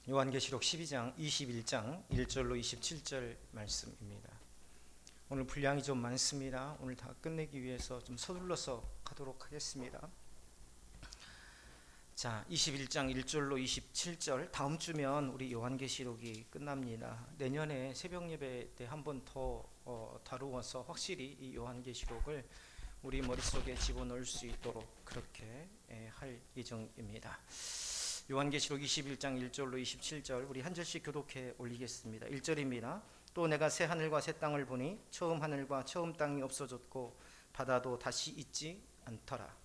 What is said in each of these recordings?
요한계시록 12장 21장 1절로 27절 말씀입니다. 오늘 분량이 좀 많습니다. 오늘 다 끝내기 위해서 좀 서둘러서 가도록 하겠습니다. 자, 21장 1절로 27절, 다음 주면 우리 요한계시록이 끝납니다. 내년에 새벽 예배 때 한 번 더 다루어서 확실히 이 요한계시록을 우리 머릿속에 집어넣을 수 있도록 그렇게 할 예정입니다. 요한계시록 21장 1절로 27절 우리 한 절씩 교독해 올리겠습니다. 1절입니다. 또 내가 새 하늘과 새 땅을 보니 처음 하늘과 처음 땅이 없어졌고 바다도 다시 있지 않더라.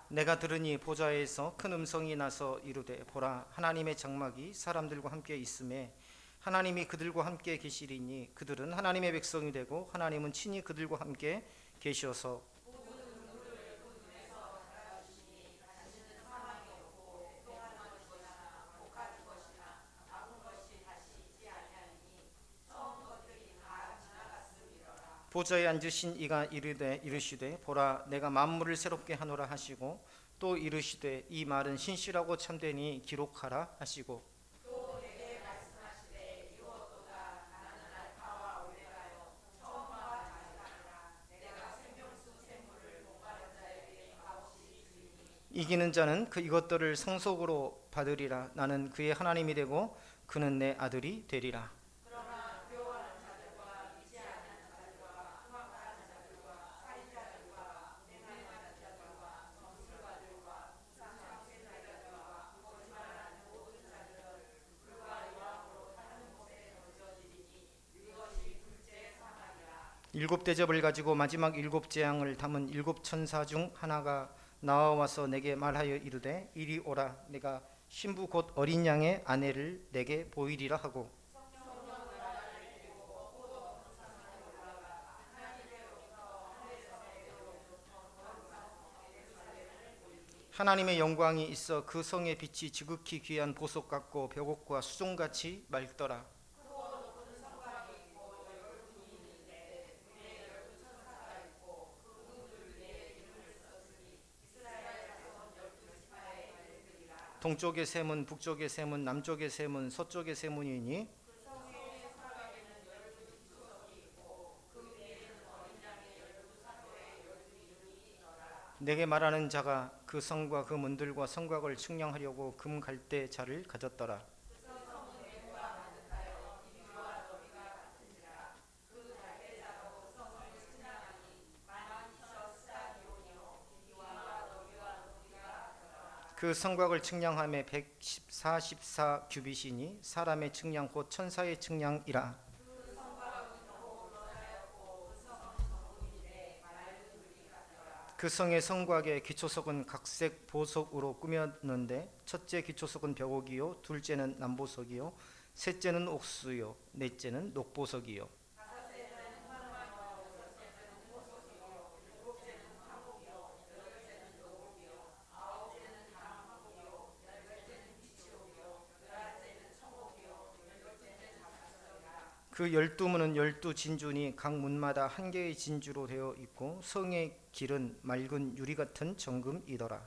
내가 들으니 보좌에서 큰 음성이 나서 이르되 보라, 하나님의 장막이 사람들과 함께 있음에 하나님이 그들과 함께 계시리니 그들은 하나님의 백성이 되고 하나님은 친히 그들과 함께 계셔서 보좌에 앉으신 이가 이르시되 보라, 내가 만물을 새롭게 하노라 하시고 또 이르시되 이 말은 신실하고 참되니 기록하라 하시고 이기는 자는 이것들을 상속으로 받으리라. 나는 그의 하나님이 되고 그는 내 아들이 되리라. 일곱 대접을 가지고 마지막 일곱 재앙을 담은 일곱 천사 중 하나가 나와서 내게 말하여 이르되 이리 오라, 내가 신부 곧 어린 양의 아내를 내게 보이리라 하고 하나님의 영광이 있어 그 성의 빛이 지극히 귀한 보석 같고 벽옥과 수종같이 맑더라. 동쪽의 샘은 북쪽의 샘은 남쪽의 샘은 서쪽의 샘이니 내게 말하는 자가 그 성과 그 문들과 성곽을 측량하려고 금 갈대 자를 가졌더라. 그 성곽을 측량함에 144 규빗이니 사람의 측량 곧 천사의 측량이라. 그 성의 성곽의 기초석은 각색 보석으로 꾸몄는데 첫째 기초석은 벽옥이요, 둘째는 남보석이요, 셋째는 옥수요, 넷째는 녹보석이요. 그 12문은 12진주니 각 문마다 한 개의 진주로 되어 있고 성의 길은 맑은 유리 같은 정금이더라.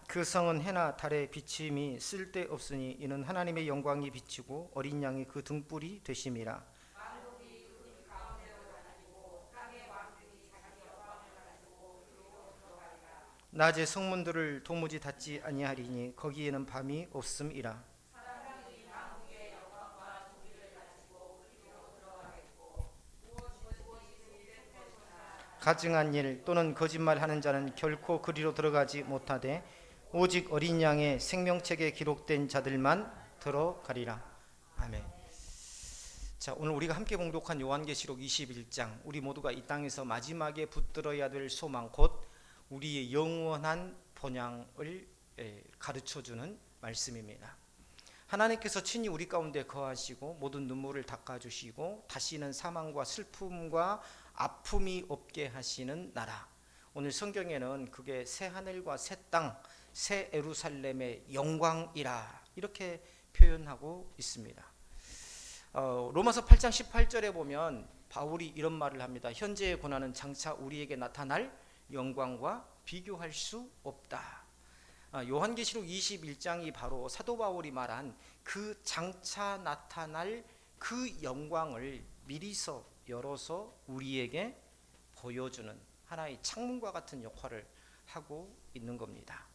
그 성은 해나 달의 비침이 쓸데없으니 이는 하나님의 영광이 비치고 어린 양이 그 등불이 되심이라. 낮에 성문들을 도무지 닫지 아니하리니 거기에는 밤이 없음이라. 가증한 일 또는 거짓말하는 자는 결코 그리로 들어가지 못하되 오직 어린 양의 생명책에 기록된 자들만 들어가리라. 아멘. 자, 오늘 우리가 함께 봉독한 요한계시록 21장, 우리 모두가 이 땅에서 마지막에 붙들어야 될 소망, 곧 우리의 영원한 본향을 가르쳐주는 말씀입니다. 하나님께서 친히 우리 가운데 거하시고 모든 눈물을 닦아주시고 다시는 사망과 슬픔과 아픔이 없게 하시는 나라. 오늘 성경에는 그게 새 하늘과 새 땅, 새 예루살렘의 영광이라 이렇게 표현하고 있습니다. 로마서 8장 18절에 보면 바울이 이런 말을 합니다. 현재의 고난은 장차 우리에게 나타날 영광과 비교할 수 없다. 요한계시록 21장이 바로 사도 바울이 말한 그 장차 나타날 그 영광을 미리서 열어서 우리에게 보여주는 하나의 창문과 같은 역할을 하고 있는 겁니다.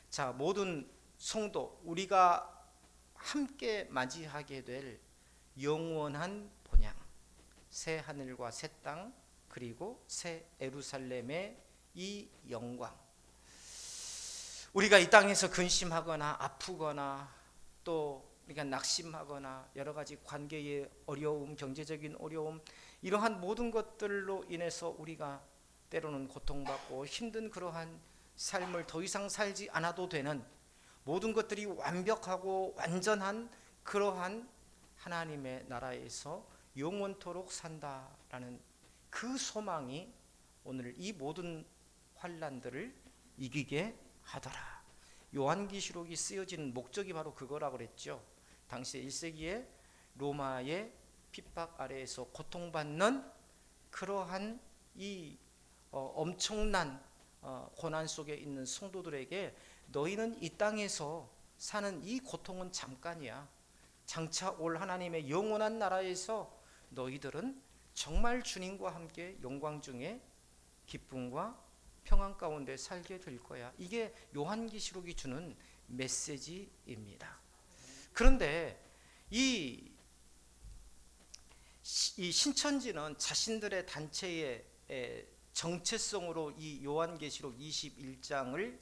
자, 모든 성도, 우리가 함께 맞이하게 될 영원한 본향, 새 하늘과 새 땅, 그리고 새 예루살렘의 이 영광, 우리가 이 땅에서 근심하거나 아프거나 또 우리가 낙심하거나 여러 가지 관계의 어려움, 경제적인 어려움, 이러한 모든 것들로 인해서 우리가 때로는 고통받고 힘든 그러한 삶을 더 이상 살지 않아도 되는, 모든 것들이 완벽하고 완전한 그러한 하나님의 나라에서 영원토록 산다라는 그 소망이 오늘 이 모든 환난들을 이기게 하더라. 요한계시록이 쓰여진 목적이 바로 그거라고 그랬죠. 당시 1세기에 로마의 핍박 아래에서 고통받는 그러한 이 엄청난 고난 속에 있는 성도들에게 너희는 이 땅에서 사는 이 고통은 잠깐이야. 장차 올 하나님의 영원한 나라에서 너희들은 정말 주님과 함께 영광 중에 기쁨과 평안 가운데 살게 될 거야. 이게 요한계시록이 주는 메시지입니다. 그런데 이 신천지는 자신들의 단체의 정체성으로 이 요한계시록 21장을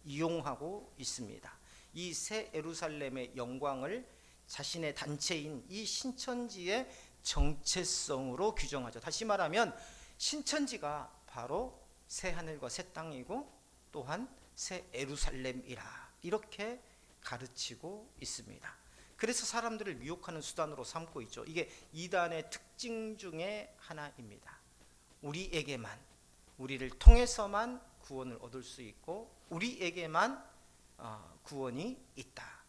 이용하고 있습니다. 이 새 예루살렘의 영광을 자신의 단체인 이 신천지의 정체성으로 규정하죠. 다시 말하면 신천지가 바로 새 하늘과 새 땅이고 또한 새 예루살렘이라 이렇게 가르치고 있습니다. 그래서 사람들을 미혹하는 수단으로 삼고 있죠. 이게 이단의 특징 중에 하나입니다. 우리에게만, 우리를 통해서만 구원을 얻을 수 있고 우리에게만 구원이 있다.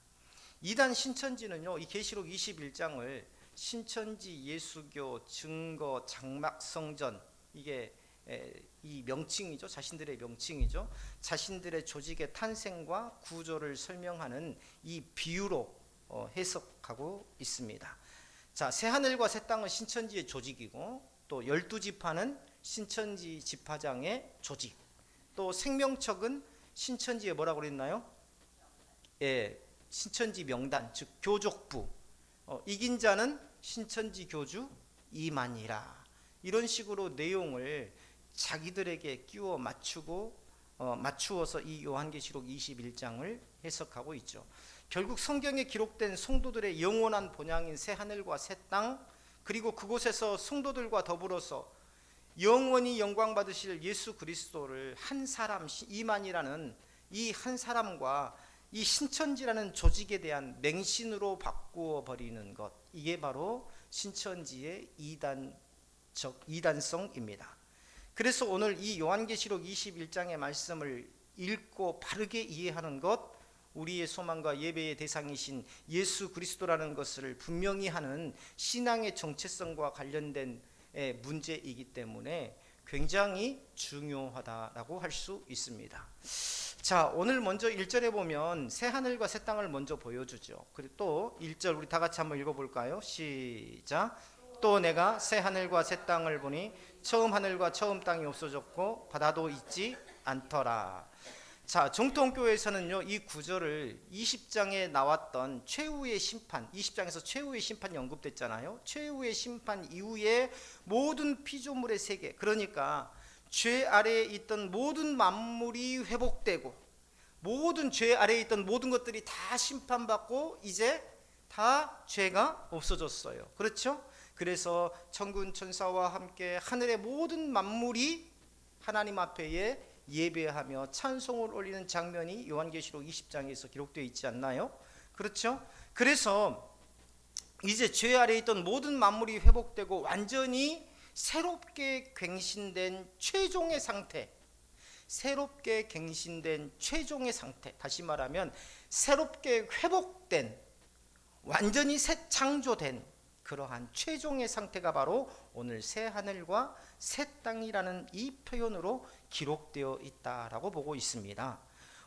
이단 신천지는요, 이 계시록 21장을 신천지 예수교 증거 장막 성전, 이게 이 명칭이죠. 자신들의 명칭이죠. 자신들의 조직의 탄생과 구조를 설명하는 이 비유로 해석하고 있습니다. 자, 새 하늘과 새 땅은 신천지의 조직이고 또 12지파는 신천지 지파장의 조직, 또 생명척은 신천지의 뭐라고 그랬나요? 신천지 명단, 즉 교족부, 이긴 자는 신천지 교주 이만이라, 이런 식으로 내용을 자기들에게 끼워 맞추어서 이 요한계시록 21장을 해석하고 있죠. 결국 성경에 기록된 성도들의 영원한 본향인 새 하늘과 새 땅, 그리고 그곳에서 성도들과 더불어서 영원히 영광 받으실 예수 그리스도를 한 사람, 이만이라는 이 한 사람과 이 신천지라는 조직에 대한 맹신으로 바꾸어 버리는 것, 이게 바로 신천지의 이단성입니다. 그래서 오늘 이 요한계시록 21장의 말씀을 읽고 바르게 이해하는 것, 우리의 소망과 예배의 대상이신 예수 그리스도라는 것을 분명히 하는 신앙의 정체성과 관련된 문제이기 때문에 굉장히 중요하다라고 할 수 있습니다. 자, 오늘 먼저 1절에 보면 새 하늘과 새 땅을 먼저 보여주죠. 그리고 또 1절 우리 다 같이 한번 읽어볼까요? 시작. 또 내가 새 하늘과 새 땅을 보니 처음 하늘과 처음 땅이 없어졌고 바다도 있지 않더라. 자, 정통교회에서는요, 이 구절을 20장에 나왔던 최후의 심판, 20장에서 최후의 심판이 언급됐잖아요. 최후의 심판 이후에 모든 피조물의 세계, 그러니까 죄 아래에 있던 모든 만물이 회복되고 모든 죄 아래에 있던 모든 것들이 다 심판받고 이제 다 죄가 없어졌어요. 그렇죠? 그래서 천군 천사와 함께 하늘의 모든 만물이 하나님 앞에 예배하며 찬송을 올리는 장면이 요한계시록 20장에서 기록되어 있지 않나요? 그렇죠? 그래서 이제 죄 아래에 있던 모든 만물이 회복되고 완전히 새롭게 갱신된 최종의 상태, 새롭게 갱신된 최종의 상태, 다시 말하면 새롭게 회복된, 완전히 새 창조된 그러한 최종의 상태가 바로 오늘 새 하늘과 새 땅이라는 이 표현으로 기록되어 있다라고 보고 있습니다.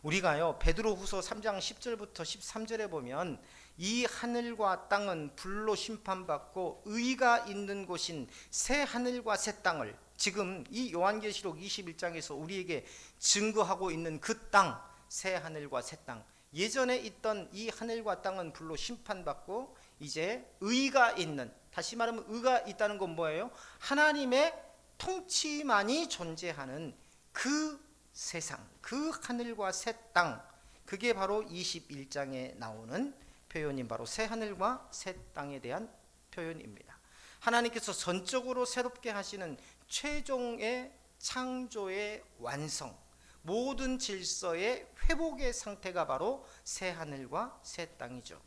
우리가요 베드로후서 3장 10절부터 13절에 보면 이 하늘과 땅은 불로 심판받고 의가 있는 곳인 새 하늘과 새 땅을, 지금 이 요한계시록 21장에서 우리에게 증거하고 있는 그 땅, 새 하늘과 새 땅, 예전에 있던 이 하늘과 땅은 불로 심판받고 이제 의가 있는, 다시 말하면 의가 있다는 건 뭐예요? 하나님의 통치만이 존재하는 그 세상, 그 하늘과 새 땅, 그게 바로 21장에 나오는 표현인 바로 새 하늘과 새 땅에 대한 표현입니다. 하나님께서 전적으로 새롭게 하시는 최종의 창조의 완성, 모든 질서의 회복의 상태가 바로 새 하늘과 새 땅이죠.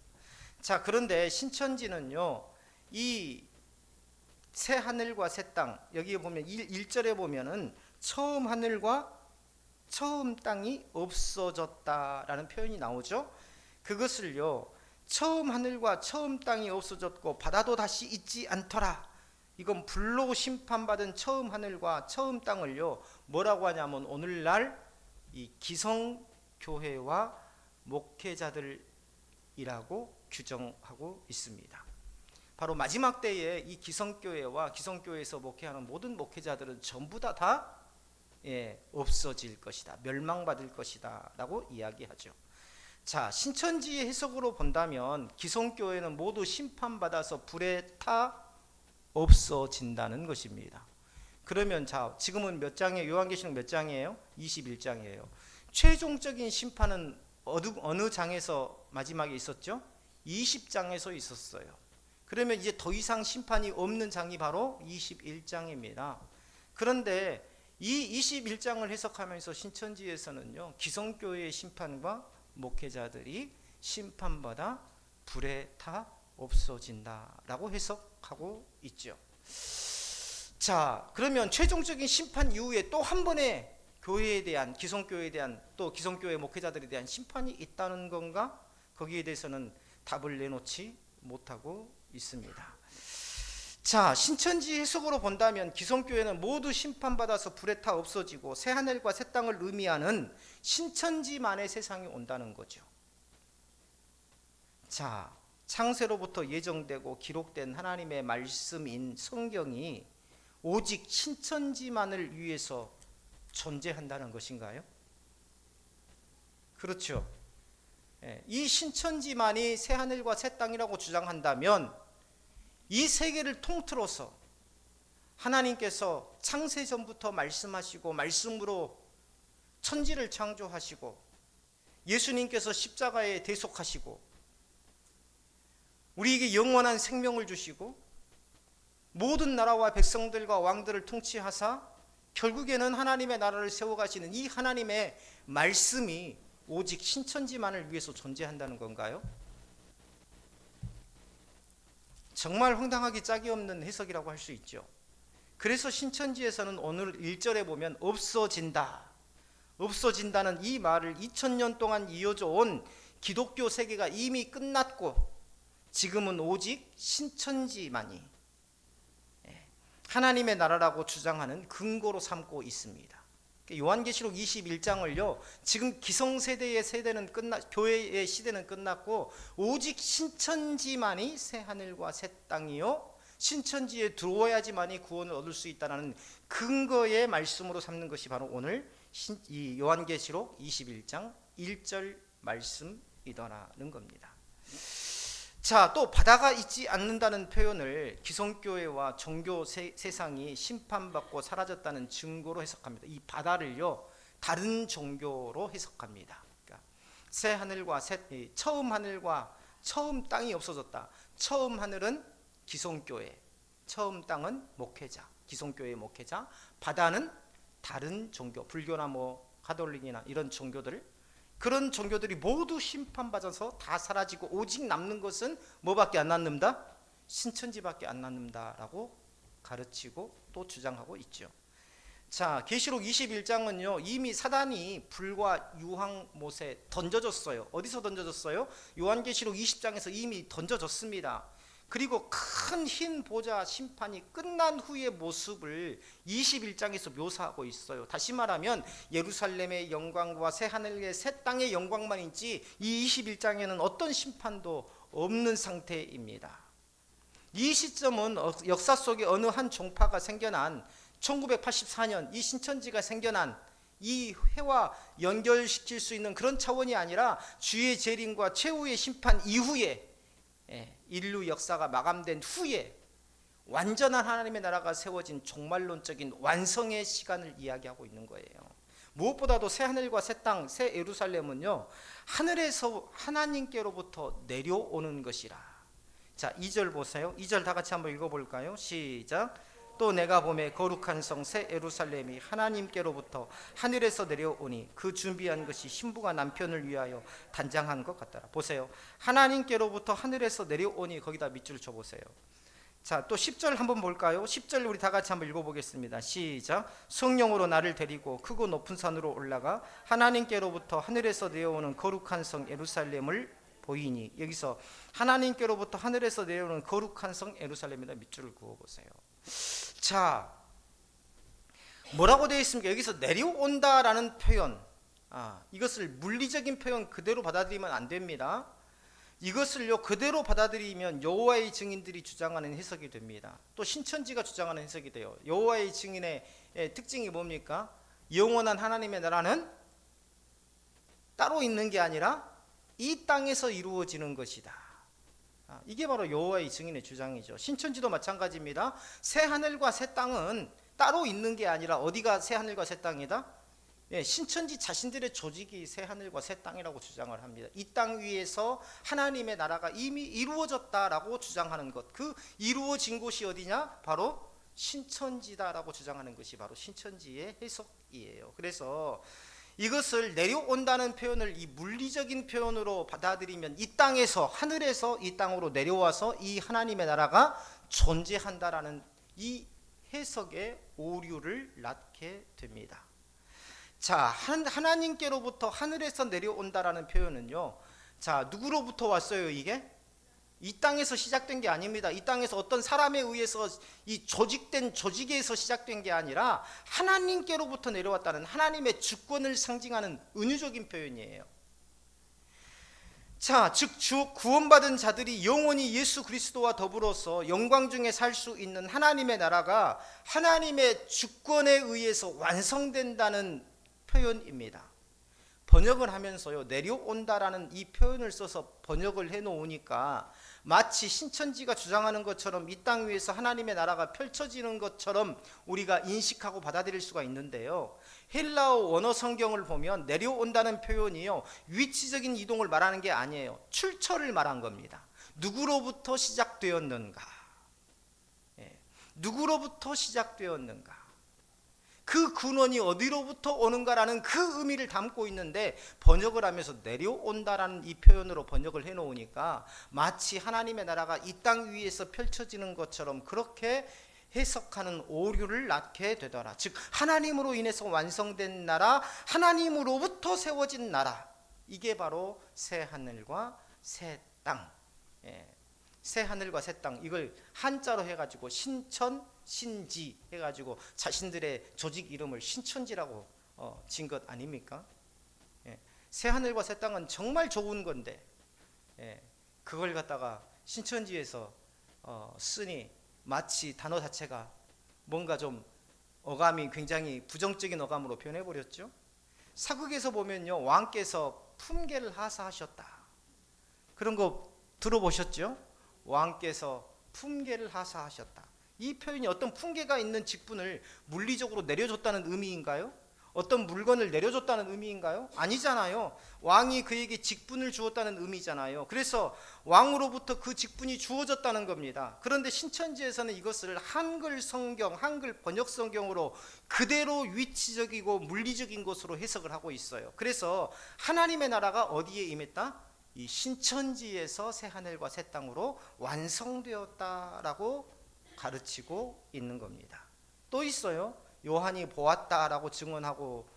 자, 그런데 신천지는요 이 새 하늘과 새 땅, 여기에 보면 1절에 보면은 처음 하늘과 처음 땅이 없어졌다라는 표현이 나오죠. 그것을요 처음 하늘과 처음 땅이 없어졌고 바다도 다시 있지 않더라, 이건 불로 심판받은 처음 하늘과 처음 땅을요 뭐라고 하냐면 오늘날 이 기성교회와 목회자들이라고 규정하고 있습니다. 바로 마지막 때에 이 기성교회와 기성교회에서 목회하는 모든 목회자들은 전부 다 없어질 것이다, 멸망받을 것이다 라고 이야기하죠. 자, 신천지의 해석으로 본다면 기성교회는 모두 심판받아서 불에 타 없어진다는 것입니다. 그러면 자, 지금은 몇 장이에요? 요한계시록 몇 장이에요? 21장이에요. 최종적인 심판은 어느 장에서 마지막에 있었죠? 20장에서 있었어요. 그러면 이제 더 이상 심판이 없는 장이 바로 21장입니다. 그런데 이 21장을 해석하면서 신천지에서는요 기성교회의 심판과 목회자들이 심판받아 불에 타 없어진다라고 해석하고 있죠. 자, 그러면 최종적인 심판 이후에 또 한 번의 교회에 대한, 기성교회에 대한, 또 기성교회 목회자들에 대한 심판이 있다는 건가? 거기에 대해서는 답을 내놓지 못하고 있습니다. 자, 신천지 해석으로 본다면 기성교회는 모두 심판받아서 불에 타 없어지고 새 하늘과 새 땅을 의미하는 신천지만의 세상이 온다는 거죠. 자, 창세로부터 예정되고 기록된 하나님의 말씀인 성경이 오직 신천지만을 위해서 존재한다는 것인가요? 그렇죠. 이 신천지만이 새 하늘과 새 땅이라고 주장한다면 이 세계를 통틀어서 하나님께서 창세전부터 말씀하시고 말씀으로 천지를 창조하시고 예수님께서 십자가에 대속하시고 우리에게 영원한 생명을 주시고 모든 나라와 백성들과 왕들을 통치하사 결국에는 하나님의 나라를 세워가시는 이 하나님의 말씀이 오직 신천지만을 위해서 존재한다는 건가요? 정말 황당하기 짝이 없는 해석이라고 할 수 있죠. 그래서 신천지에서는 오늘 1절에 보면 없어진다, 없어진다는 이 말을 2000년 동안 이어져 온 기독교 세계가 이미 끝났고 지금은 오직 신천지만이 하나님의 나라라고 주장하는 근거로 삼고 있습니다. 요한계시록 21장을요 지금 기성세대의 세대는 교회의 시대는 끝났고 오직 신천지만이 새 하늘과 새 땅이요 신천지에 들어와야지만이 구원을 얻을 수 있다는 근거의 말씀으로 삼는 것이 바로 오늘 이 요한계시록 21장 1절 말씀이더라는 겁니다. 자, 또 바다가 있지 않는다는 표현을 기성교회와 종교 세상이 심판받고 사라졌다는 증거로 해석합니다. 이 바다를요 다른 종교로 해석합니다. 그러니까 새 하늘과 처음 하늘과 처음 땅이 없어졌다. 처음 하늘은 기성교회, 처음 땅은 목회자, 기성교회의 목회자, 바다는 다른 종교, 불교나 가톨릭이나 이런 종교들, 그런 종교들이 모두 심판받아서 다 사라지고 오직 남는 것은 뭐밖에 안 남는다? 신천지밖에 안 남는다라고 가르치고 또 주장하고 있죠. 자, 계시록 21장은요 이미 사단이 불과 유황못에 던져졌어요. 어디서 던져졌어요? 요한계시록 20장에서 이미 던져졌습니다. 그리고 큰 흰 보좌 심판이 끝난 후의 모습을 21장에서 묘사하고 있어요. 다시 말하면 예루살렘의 영광과 새하늘의 새 땅의 영광만 있지 이 21장에는 어떤 심판도 없는 상태입니다. 이 시점은 역사 속에 어느 한 종파가 생겨난 1984년 이 신천지가 생겨난 이 해와 연결시킬 수 있는 그런 차원이 아니라 주의 재림과 최후의 심판 이후에 인류 역사가 마감된 후에 완전한 하나님의 나라가 세워진 종말론적인 완성의 시간을 이야기하고 있는 거예요. 무엇보다도 새 하늘과 새 땅, 새 예루살렘은요 하늘에서 하나님께로부터 내려오는 것이라. 자, 2절 보세요. 2절 다 같이 한번 읽어볼까요? 시작. 또 내가 보매 거룩한 성 새 예루살렘이 하나님께로부터 하늘에서 내려오니 그 준비한 것이 신부가 남편을 위하여 단장한 것 같더라. 보세요. 하나님께로부터 하늘에서 내려오니 거기다 밑줄 쳐보세요. 자, 또 10절 한번 볼까요? 10절 우리 다 같이 한번 읽어보겠습니다. 시작. 성령으로 나를 데리고 크고 높은 산으로 올라가 하나님께로부터 하늘에서 내려오는 거룩한 성 예루살렘을 보이니, 여기서 하나님께로부터 하늘에서 내려오는 거룩한 성 예루살렘에다 밑줄을 그어보세요. 자, 뭐라고 되어 있습니까? 여기서 내려온다라는 표현, 이것을 물리적인 표현 그대로 받아들이면 안 됩니다. 이것을요 그대로 받아들이면 여호와의 증인들이 주장하는 해석이 됩니다. 또 신천지가 주장하는 해석이 돼요. 여호와의 증인의 특징이 뭡니까? 영원한 하나님의 나라는 따로 있는 게 아니라 이 땅에서 이루어지는 것이다. 이게 바로 여호와의 증인의 주장이죠. 신천지도 마찬가지입니다. 새 하늘과 새 땅은 따로 있는 게 아니라 어디가 새 하늘과 새 땅이다? 신천지 자신들의 조직이 새 하늘과 새 땅이라고 주장을 합니다. 이 땅 위에서 하나님의 나라가 이미 이루어졌다라고 주장하는 것, 그 이루어진 곳이 어디냐? 바로 신천지다라고 주장하는 것이 바로 신천지의 해석이에요. 그래서 이것을 내려온다는 표현을 이 물리적인 표현으로 받아들이면 이 땅에서, 하늘에서 이 땅으로 내려와서 이 하나님의 나라가 존재한다라는 이 해석의 오류를 낳게 됩니다. 자, 하나님께로부터 하늘에서 내려온다라는 표현은요, 자, 누구로부터 왔어요? 이게 이 땅에서 시작된 게 아닙니다. 이 땅에서 어떤 사람에 의해서 이 조직된 조직에서 시작된 게 아니라 하나님께로부터 내려왔다는 하나님의 주권을 상징하는 은유적인 표현이에요. 자, 즉 구원받은 자들이 영원히 예수 그리스도와 더불어서 영광 중에 살 수 있는 하나님의 나라가 하나님의 주권에 의해서 완성된다는 표현입니다. 번역을 하면서요, 내려온다라는 이 표현을 써서 번역을 해놓으니까 마치 신천지가 주장하는 것처럼 이 땅 위에서 하나님의 나라가 펼쳐지는 것처럼 우리가 인식하고 받아들일 수가 있는데요, 헬라어 원어 성경을 보면 내려온다는 표현이요 위치적인 이동을 말하는 게 아니에요. 출처를 말한 겁니다. 누구로부터 시작되었는가, 누구로부터 시작되었는가, 그 근원이 어디로부터 오는가라는 그 의미를 담고 있는데, 번역을 하면서 내려온다라는 이 표현으로 번역을 해놓으니까 마치 하나님의 나라가 이 땅 위에서 펼쳐지는 것처럼 그렇게 해석하는 오류를 낳게 되더라. 즉 하나님으로 인해서 완성된 나라, 하나님으로부터 세워진 나라, 이게 바로 새 하늘과 새 땅, 새 하늘과 새 땅, 이걸 한자로 해가지고 신천 신지 해가지고 자신들의 조직 이름을 신천지라고 진 것 아닙니까? 새 하늘과 새 땅은 정말 좋은 건데, 그걸 갖다가 신천지에서 쓰니 마치 단어 자체가 뭔가 좀 어감이 굉장히 부정적인 어감으로 표현해버렸죠. 사극에서 보면요, 왕께서 품계를 하사하셨다, 그런 거 들어보셨죠? 왕께서 품계를 하사하셨다. 이 표현이 어떤 품계가 있는 직분을 물리적으로 내려줬다는 의미인가요? 어떤 물건을 내려줬다는 의미인가요? 아니잖아요. 왕이 그에게 직분을 주었다는 의미잖아요. 그래서 왕으로부터 그 직분이 주어졌다는 겁니다. 그런데 신천지에서는 이것을 한글 성경, 한글 번역 성경으로 그대로 위치적이고 물리적인 것으로 해석을 하고 있어요. 그래서 하나님의 나라가 어디에 임했다? 이 신천지에서 새 하늘과 새 땅으로 완성되었다라고 가르치고 있는 겁니다. 또 있어요. 요한이 보았다라고 증언하고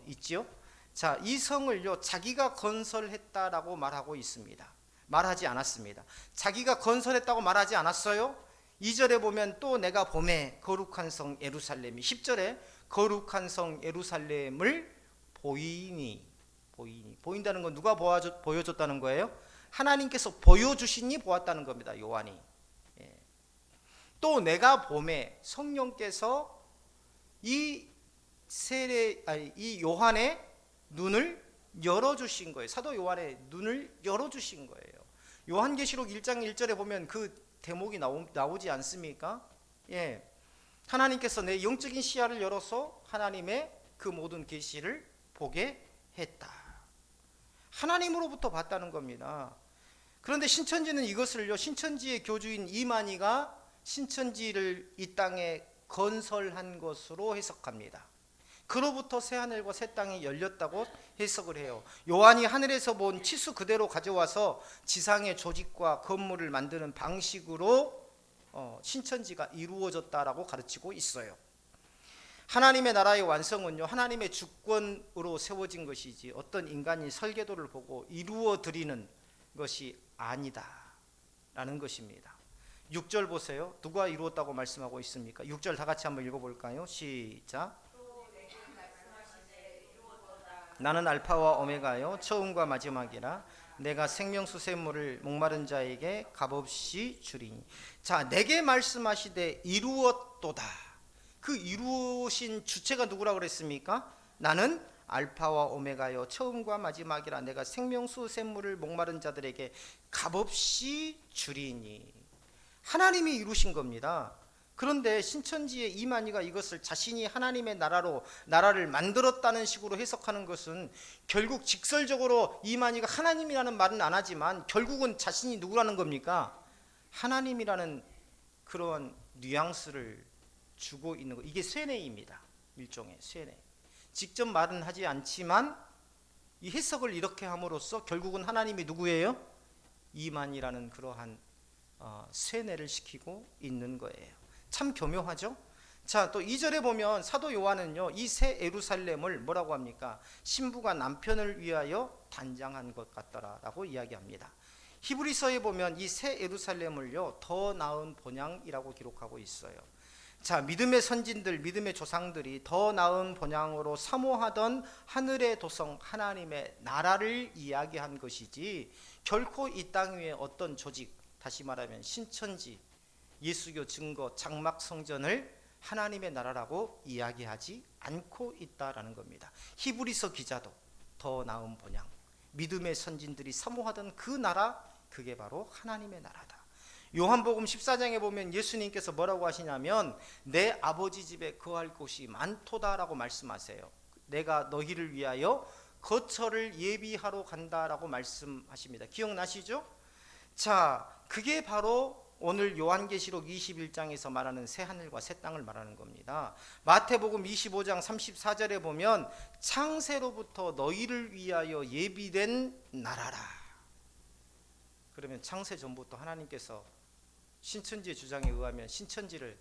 있지요. 자, 이 성을요 자기가 건설했다라고 말하고 있습니다. 말하지 않았습니다. 자기가 건설했다고 말하지 않았어요. 2절에 보면 또 내가 봄에 거룩한 성 예루살렘이, 10절에 거룩한 성 예루살렘을 보인다는 건 누가 보여줬다는 거예요? 하나님께서 보여주시니 보았다는 겁니다. 요한이. 또 내가 봄에 성령께서 이 요한의 눈을 열어주신 거예요. 사도 요한의 눈을 열어주신 거예요. 요한계시록 1장 1절에 보면 그 대목이 나오지 않습니까? 예, 하나님께서 내 영적인 시야를 열어서 하나님의 그 모든 계시를 보게 했다. 하나님으로부터 봤다는 겁니다. 그런데 신천지는 이것을요, 신천지의 교주인 이만희가 신천지를 이 땅에 건설한 것으로 해석합니다. 그로부터 새하늘과 새 땅이 열렸다고 해석을 해요. 요한이 하늘에서 본 치수 그대로 가져와서 지상의 조직과 건물을 만드는 방식으로 신천지가 이루어졌다라고 가르치고 있어요. 하나님의 나라의 완성은요, 하나님의 주권으로 세워진 것이지 어떤 인간이 설계도를 보고 이루어 드리는 것이 아니다 라는 것입니다. 6절 보세요. 누가 이루었다고 말씀하고 있습니까? 6절 다 같이 한번 읽어볼까요? 시작. 나는 알파와 오메가요 처음과 마지막이라 내가 생명수 샘물을 목마른 자에게 값없이 주리니. 자, 내게 말씀하시되 이루었도다. 그 이루신 주체가 누구라고 그랬습니까? 나는 알파와 오메가요 처음과 마지막이라 내가 생명수 샘물을 목마른 자들에게 값없이 주리니. 하나님이 이루신 겁니다. 그런데 신천지의 이만희가 이것을 자신이 하나님의 나라를 만들었다는 식으로 해석하는 것은 결국 직설적으로 이만희가 하나님이라는 말은 안 하지만 결국은 자신이 누구라는 겁니까? 하나님이라는 그런 뉘앙스를 주고 있는 거. 이게 쇠뇌입니다. 일종의 쇠뇌. 직접 말은 하지 않지만 이 해석을 이렇게 함으로써 결국은 하나님이 누구예요? 이만희라는 그러한 쇠뇌를 시키고 있는 거예요. 참 교묘하죠? 자, 또 2절에 보면 사도 요한은요, 이 새 예루살렘을 뭐라고 합니까? 신부가 남편을 위하여 단장한 것 같더라라고 이야기합니다. 히브리서에 보면 이 새 예루살렘을요, 더 나은 본향이라고 기록하고 있어요. 자, 믿음의 선진들, 믿음의 조상들이 더 나은 본향으로 사모하던 하늘의 도성 하나님의 나라를 이야기한 것이지 결코 이 땅 위에 어떤 조직, 다시 말하면 신천지, 예수교 증거, 장막 성전을 하나님의 나라라고 이야기하지 않고 있다라는 겁니다. 히브리서 기자도 더 나은 본향, 믿음의 선진들이 사모하던 그 나라, 그게 바로 하나님의 나라다. 요한복음 14장에 보면 예수님께서 뭐라고 하시냐면 내 아버지 집에 거할 곳이 많도다라고 말씀하세요. 내가 너희를 위하여 거처를 예비하러 간다라고 말씀하십니다. 기억나시죠? 자, 그게 바로 오늘 요한계시록 21장에서 말하는 새하늘과 새 땅을 말하는 겁니다. 마태복음 25장 34절에 보면 창세로부터 너희를 위하여 예비된 나라라. 그러면 창세 전부터 하나님께서 신천지의 주장에 의하면 신천지를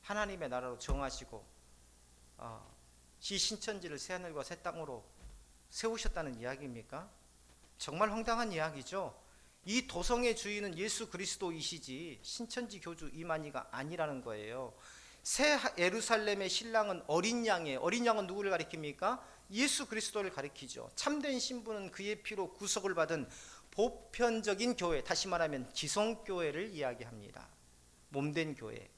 하나님의 나라로 정하시고 이 신천지를 새하늘과 새 땅으로 세우셨다는 이야기입니까? 정말 황당한 이야기죠. 이 도성의 주인은 예수 그리스도이시지 신천지 교주 이만희가 아니라는 거예요. 새 예루살렘의 신랑은 어린 양이에요. 어린 양은 누구를 가리킵니까? 예수 그리스도를 가리키죠. 참된 신부는 그의 피로 구속을 받은 보편적인 교회, 다시 말하면 지성교회를 이야기합니다. 몸된 교회.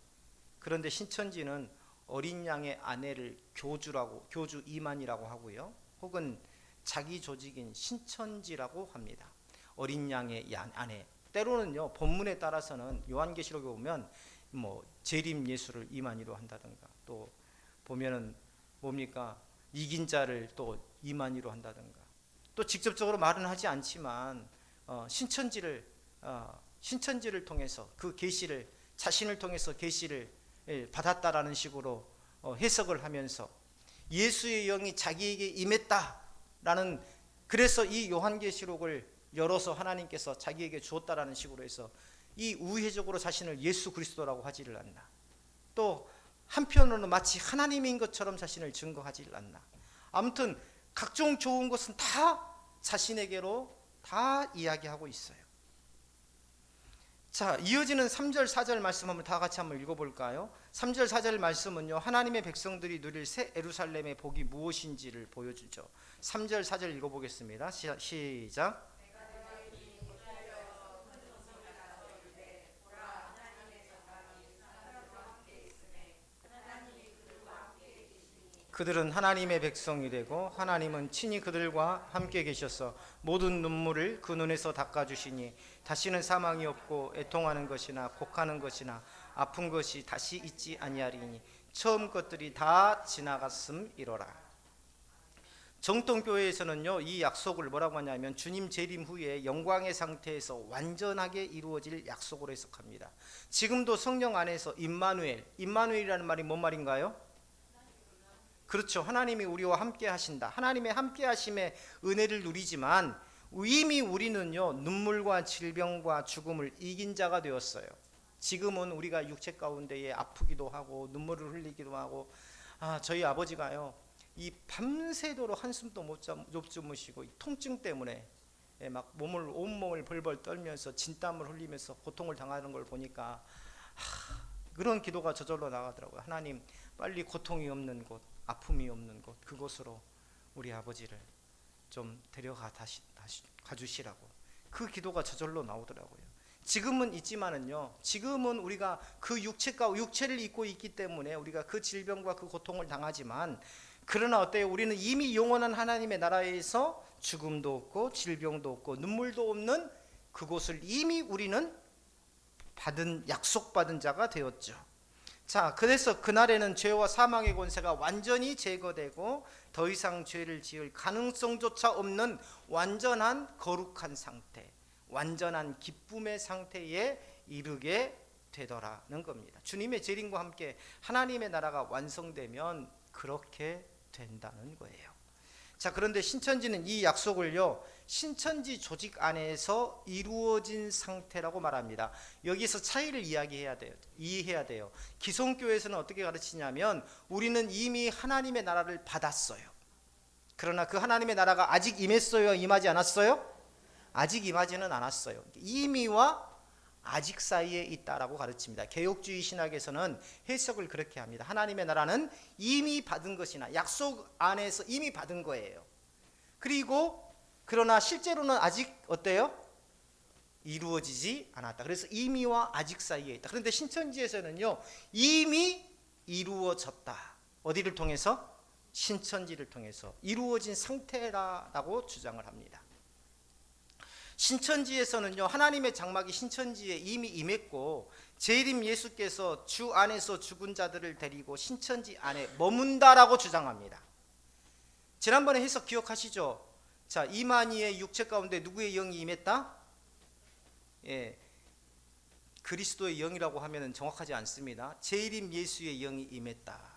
그런데 신천지는 어린 양의 아내를 교주 이만희라고 하고요, 혹은 자기 조직인 신천지라고 합니다. 어린 양의 아내. 때로는요, 본문에 따라서는 요한계시록에 보면 재림 예수를 이만희로 한다든가, 또 보면은 뭡니까, 이긴 자를 또 이만희로 한다든가, 또 직접적으로 말은 하지 않지만 신천지를 통해서 그 계시를, 자신을 통해서 계시를 받았다라는 식으로 해석을 하면서 예수의 영이 자기에게 임했다라는, 그래서 이 요한계시록을 열어서 하나님께서 자기에게 주었다라는 식으로 해서 이 우회적으로 자신을 예수 그리스도라고 하지를 않나. 또 한편으로는 마치 하나님인 것처럼 자신을 증거하지 않나. 아무튼 각종 좋은 것은 다 자신에게로 다 이야기하고 있어요. 자, 이어지는 3절 4절 말씀 한번 다 같이 한번 읽어볼까요? 3절 4절 말씀은요, 하나님의 백성들이 누릴 새 예루살렘의 복이 무엇인지를 보여주죠. 3절 4절 읽어보겠습니다. 시작. 그들은 하나님의 백성이 되고 하나님은 친히 그들과 함께 계셔서 모든 눈물을 그 눈에서 닦아주시니 다시는 사망이 없고 애통하는 것이나 곡하는 것이나 아픈 것이 다시 있지 아니하리니 처음 것들이 다 지나갔음이로라. 정통교회에서는요, 이 약속을 뭐라고 하냐면 주님 재림 후에 영광의 상태에서 완전하게 이루어질 약속으로 해석합니다. 지금도 성령 안에서 임마누엘이라는 말이 뭔 말인가요? 그렇죠. 하나님이 우리와 함께 하신다. 하나님의 함께 하심의 은혜를 누리지만 이미 우리는요, 눈물과 질병과 죽음을 이긴 자가 되었어요. 지금은 우리가 육체 가운데에 아프기도 하고 눈물을 흘리기도 하고, 저희 아버지가요, 이 밤새도록 한숨도 못 주무시고 이 통증 때문에 막 온몸을 벌벌 떨면서 진땀을 흘리면서 고통을 당하는 걸 보니까 그런 기도가 저절로 나가더라고요. 하나님, 빨리 고통이 없는 곳, 아픔이 없는 곳, 그곳으로 우리 아버지를 좀 데려가 다시 가주시라고. 그 기도가 저절로 나오더라고요. 지금은 있지만은요, 지금은 우리가 그 육체를 입고 있기 때문에 우리가 그 질병과 그 고통을 당하지만, 그러나 어때요? 우리는 이미 영원한 하나님의 나라에서 죽음도 없고 질병도 없고 눈물도 없는 그곳을 이미 우리는 약속받은 자가 되었죠. 자, 그래서 그날에는 죄와 사망의 권세가 완전히 제거되고 더 이상 죄를 지을 가능성조차 없는 완전한 거룩한 상태, 완전한 기쁨의 상태에 이르게 되더라는 겁니다. 주님의 재림과 함께 하나님의 나라가 완성되면 그렇게 된다는 거예요. 자, 그런데 신천지는 이 약속을요, 신천지 조직 안에서 이루어진 상태라고 말합니다. 여기서 차이를 이해해야 돼요. 기성교회에서는 어떻게 가르치냐면 우리는 이미 하나님의 나라를 받았어요. 그러나 그 하나님의 나라가 아직 임했어요? 임하지 않았어요? 아직 임하지는 않았어요. 이미와 아직 사이에 있다라고 가르칩니다. 개혁주의 신학에서는 해석을 그렇게 합니다. 하나님의 나라는 이미 받은 것이나 약속 안에서 이미 받은 거예요. 그러나 실제로는 아직 어때요? 이루어지지 않았다. 그래서 이미와 아직 사이에 있다. 그런데 신천지에서는요, 이미 이루어졌다. 어디를 통해서? 신천지를 통해서 이루어진 상태라고 주장을 합니다. 신천지에서는요, 하나님의 장막이 신천지에 이미 임했고 재림 예수께서 주 안에서 죽은 자들을 데리고 신천지 안에 머문다라고 주장합니다. 지난번에 해석 기억하시죠? 자, 이만희의 육체 가운데 누구의 영이 임했다? 그리스도의 영이라고 하면 정확하지 않습니다. 재림 예수의 영이 임했다.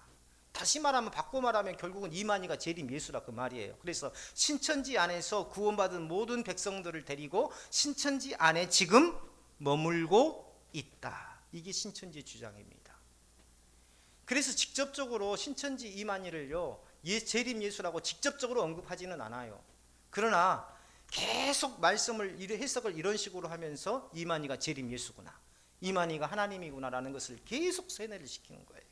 다시 말하면, 바꿔 말하면 결국은 이만희가 재림 예수라 그 말이에요. 그래서 신천지 안에서 구원받은 모든 백성들을 데리고 신천지 안에 지금 머물고 있다. 이게 신천지 주장입니다. 그래서 직접적으로 신천지 이만희를요, 재림 예수라고 직접적으로 언급하지는 않아요. 그러나 계속 해석을 이런 식으로 하면서 이만희가 재림 예수구나, 이만희가 하나님이구나라는 것을 계속 세뇌를 시키는 거예요.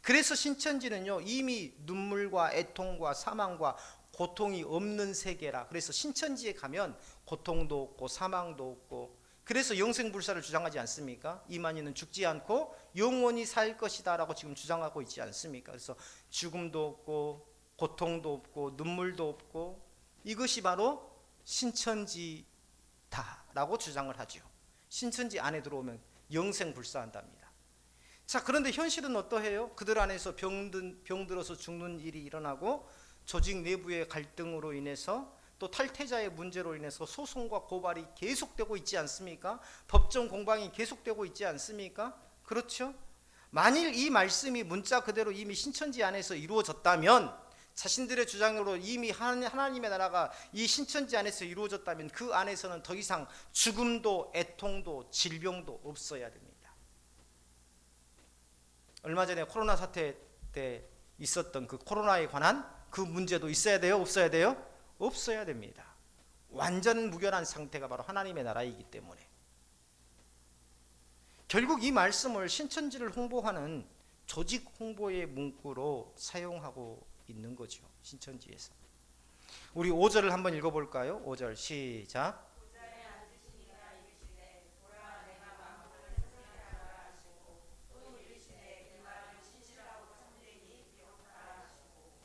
그래서 신천지는요, 이미 눈물과 애통과 사망과 고통이 없는 세계라. 그래서 신천지에 가면 고통도 없고 사망도 없고, 그래서 영생불사를 주장하지 않습니까? 이만희는 죽지 않고 영원히 살 것이다 라고 지금 주장하고 있지 않습니까? 그래서 죽음도 없고 고통도 없고 눈물도 없고, 이것이 바로 신천지다 라고 주장을 하죠. 신천지 안에 들어오면 영생불사한답니다. 자, 그런데 현실은 어떠해요? 그들 안에서 병들어서 죽는 일이 일어나고, 조직 내부의 갈등으로 인해서, 또 탈퇴자의 문제로 인해서 소송과 고발이 계속되고 있지 않습니까? 법정 공방이 계속되고 있지 않습니까? 그렇죠? 만일 이 말씀이 문자 그대로 이미 신천지 안에서 이루어졌다면, 자신들의 주장으로 이미 하나님의 나라가 이 신천지 안에서 이루어졌다면 그 안에서는 더 이상 죽음도 애통도 질병도 없어야 됩니다. 얼마 전에 코로나 사태 때 있었던 그 코로나에 관한 그 문제도 있어야 돼요? 없어야 돼요? 없어야 됩니다. 완전 무결한 상태가 바로 하나님의 나라이기 때문에. 결국 이 말씀을 신천지를 홍보하는 조직 홍보의 문구로 사용하고 있는 거죠. 신천지에서. 우리 5절을 한번 읽어볼까요? 5절 시작.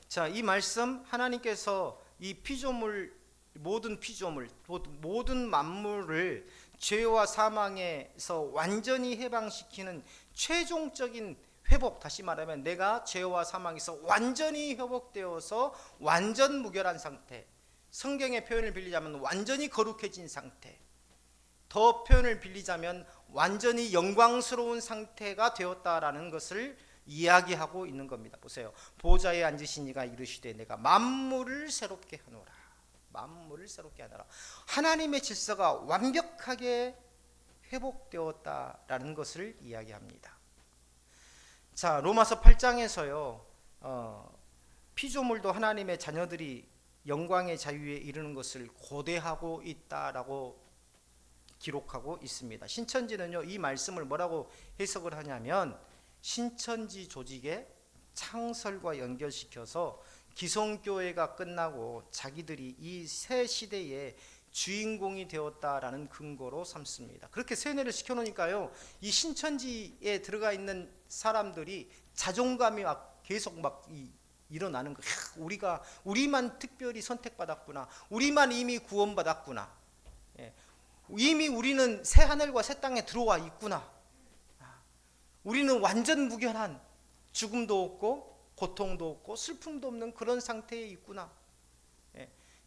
자, 이 말씀 하나님께서 이 피조물, 모든 만물을 죄와 사망에서 완전히 해방시키는 최종적인 회복, 다시 말하면 내가 죄와 사망에서 완전히 회복되어서 완전 무결한 상태, 성경의 표현을 빌리자면 완전히 거룩해진 상태, 더 표현을 빌리자면 완전히 영광스러운 상태가 되었다라는 것을 이야기하고 있는 겁니다. 보세요. 보좌에 앉으신 이가 이르시되 내가 만물을 새롭게 하노라. 만물을 새롭게 하노라. 하나님의 질서가 완벽하게 회복되었다라는 것을 이야기합니다. 자, 로마서 8장에서요. 피조물도 하나님의 자녀들이 영광의 자유에 이르는 것을 고대하고 있다라고 기록하고 있습니다. 신천지는요, 이 말씀을 뭐라고 해석을 하냐면 신천지 조직의 창설과 연결시켜서 기성교회가 끝나고 자기들이 이 새 시대의 주인공이 되었다라는 근거로 삼습니다. 그렇게 세뇌를 시켜놓으니까요, 이 신천지에 들어가 있는 사람들이 자존감이 막 계속 막 일어나는 거예요. 우리만 특별히 선택받았구나. 우리만 이미 구원받았구나. 이미 우리는 새 하늘과 새 땅에 들어와 있구나. 우리는 완전 무결한, 죽음도 없고 고통도 없고 슬픔도 없는 그런 상태에 있구나.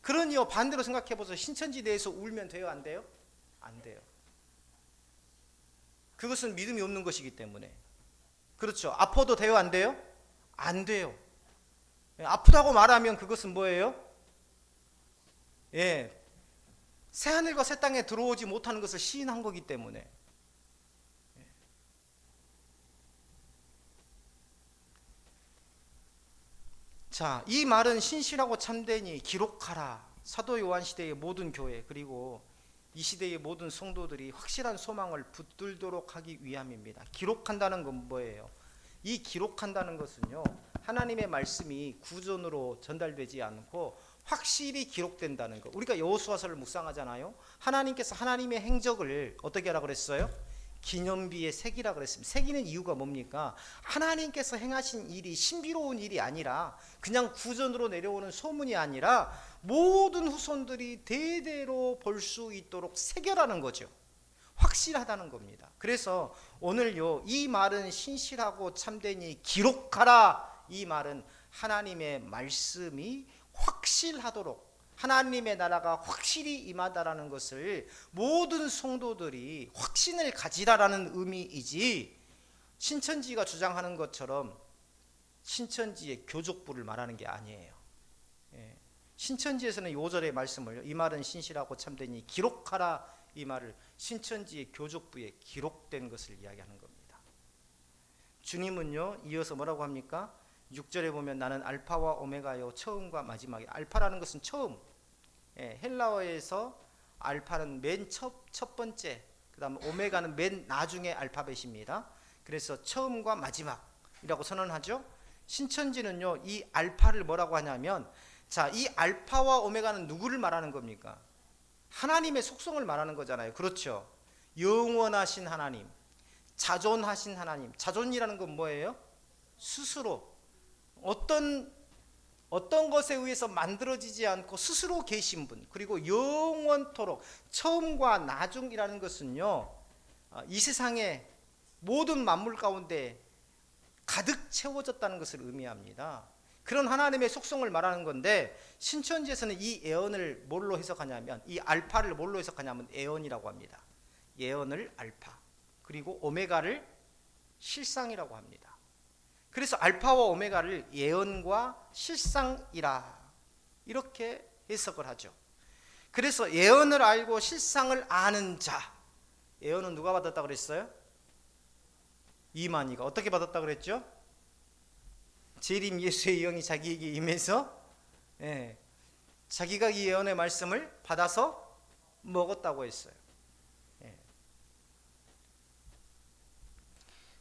그러니요, 반대로 생각해 보세요. 신천지 내에서 울면 돼요, 안 돼요? 안 돼요. 그것은 믿음이 없는 것이기 때문에. 그렇죠. 아파도 돼요, 안 돼요? 안 돼요. 아프다고 말하면 그것은 뭐예요? 새 하늘과 새 땅에 들어오지 못하는 것을 시인한 거기 때문에. 자, 이 말은 신실하고 참되니 기록하라. 사도 요한 시대의 모든 교회, 그리고 이 시대의 모든 성도들이 확실한 소망을 붙들도록 하기 위함입니다. 기록한다는 건 뭐예요? 이 기록한다는 것은요, 하나님의 말씀이 구전으로 전달되지 않고 확실히 기록된다는 것. 우리가 여호수아서를 묵상하잖아요. 하나님께서 하나님의 행적을 어떻게 하라고 그랬어요? 기념비에 새기라 그랬습니다. 새기는 이유가 뭡니까? 하나님께서 행하신 일이 신비로운 일이 아니라 그냥 구전으로 내려오는 소문이 아니라 모든 후손들이 대대로 볼 수 있도록 새겨라는 거죠. 확실하다는 겁니다. 그래서 오늘요, 이 말은 신실하고 참되니 기록하라. 이 말은 하나님의 말씀이 확실하도록, 하나님의 나라가 확실히 임하다라는 것을 모든 성도들이 확신을 가지라라는 의미이지, 신천지가 주장하는 것처럼 신천지의 교족부를 말하는 게 아니에요. 신천지에서는 5절의 말씀을, 이 말은 신실하고 참되니 기록하라, 이 말을 신천지의 교족부에 기록된 것을 이야기하는 겁니다. 주님은요, 이어서 뭐라고 합니까? 6절에 보면 나는 알파와 오메가요, 처음과 마지막이. 알파라는 것은 처음, 헬라어에서 알파는 맨 첫 번째, 그 다음 오메가는 맨 나중에 알파벳입니다. 그래서 처음과 마지막이라고 선언하죠. 신천지는요, 이 알파를 뭐라고 하냐면, 자, 이 알파와 오메가는 누구를 말하는 겁니까? 하나님의 속성을 말하는 거잖아요. 그렇죠. 영원하신 하나님, 자존하신 하나님. 자존이라는 건 뭐예요? 스스로 어떤 것에 의해서 만들어지지 않고 스스로 계신 분, 그리고 영원토록. 처음과 나중이라는 것은요, 이 세상의 모든 만물 가운데 가득 채워졌다는 것을 의미합니다. 그런 하나님의 속성을 말하는 건데, 신천지에서는 이 예언을 뭘로 해석하냐면, 이 알파를 뭘로 해석하냐면 예언이라고 합니다. 예언을 알파, 그리고 오메가를 실상이라고 합니다. 그래서 알파와 오메가를 예언과 실상이라 이렇게 해석을 하죠. 그래서 예언을 알고 실상을 아는 자, 예언은 누가 받았다고 그랬어요? 이만희가 어떻게 받았다 그랬죠? 재림 예수의 영이 자기에게 임해서 자기가 이 예언의 말씀을 받아서 먹었다고 했어요.